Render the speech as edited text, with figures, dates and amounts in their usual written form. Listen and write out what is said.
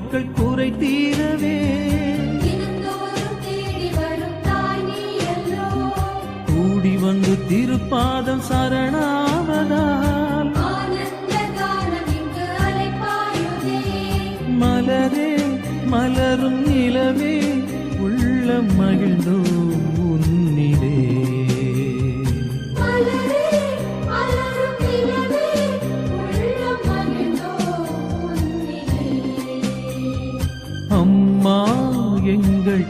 மக்கள் குறை தீரவே கூடி வந்து திருப்பாதம் சரணாவதால் மலரே மலரும் நிலவே உள்ள மகிழ்ந்தோம் உன்னிலே அம்மா எங்கள்